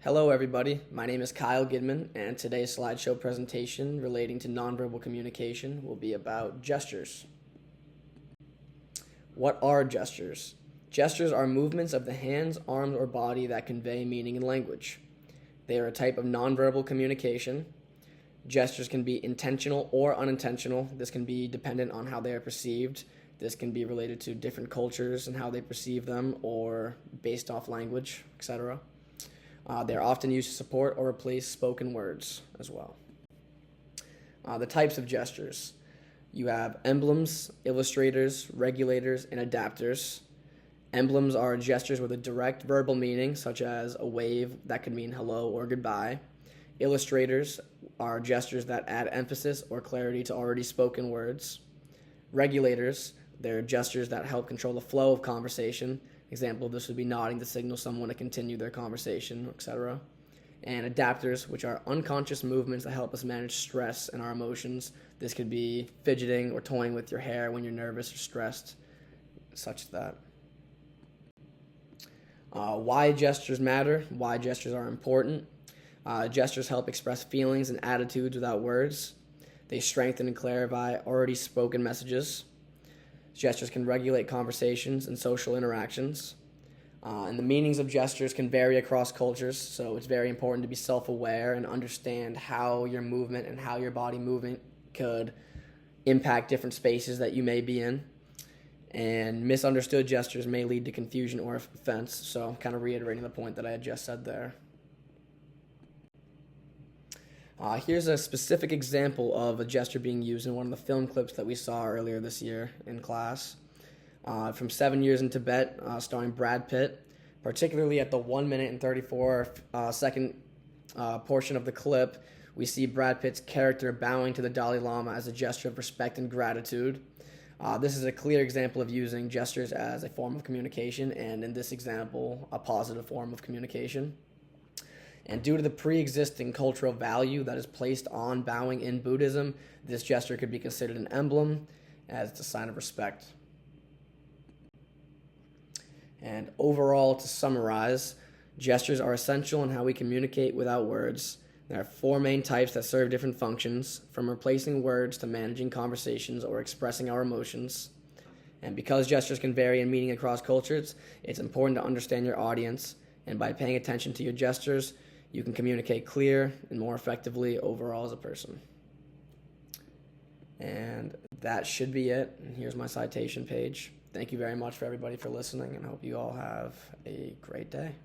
Hello everybody, my name is Kyle Gidman, and today's slideshow presentation relating to nonverbal communication will be about gestures. What are gestures? Gestures are movements of the hands, arms, or body that convey meaning in language. They are a type of nonverbal communication. Gestures can be intentional or unintentional. This can be dependent on how they are perceived. This can be related to different cultures and how they perceive them, or based off language, etc. They're often used to support or replace spoken words as well. The types of gestures. You have emblems, illustrators, regulators, and adapters. Emblems are gestures with a direct verbal meaning, such as a wave that could mean hello or goodbye. Illustrators are gestures that add emphasis or clarity to already spoken words. Regulators, they're gestures that help control the flow of conversation. Example of this would be nodding to signal someone to continue their conversation, etc. And adapters, which are unconscious movements that help us manage stress and our emotions. This could be fidgeting or toying with your hair when you're nervous or stressed, such as that. Why gestures matter, why gestures are important. Gestures help express feelings and attitudes without words. They strengthen and clarify already spoken messages. Gestures can regulate conversations and social interactions. And the meanings of gestures can vary across cultures, so it's very important to be self-aware and understand how your movement and how your body movement could impact different spaces that you may be in. And misunderstood gestures may lead to confusion or offense, so I'm kind of reiterating the point that I had just said there. Here's a specific example of a gesture being used in one of the film clips that we saw earlier this year in class. From 7 Years in Tibet, starring Brad Pitt, particularly at the 1 minute and 34 second portion of the clip, we see Brad Pitt's character bowing to the Dalai Lama as a gesture of respect and gratitude. This is a clear example of using gestures as a form of communication, and in this example, a positive form of communication. And due to the pre-existing cultural value that is placed on bowing in Buddhism, this gesture could be considered an emblem as it's a sign of respect. And overall, to summarize, gestures are essential in how we communicate without words. There are four main types that serve different functions, from replacing words to managing conversations or expressing our emotions. And because gestures can vary in meaning across cultures, it's important to understand your audience, and by paying attention to your gestures, you can communicate clear and more effectively overall as a person. And that should be it. And here's my citation page. Thank you very much for everybody for listening, and I hope you all have a great day.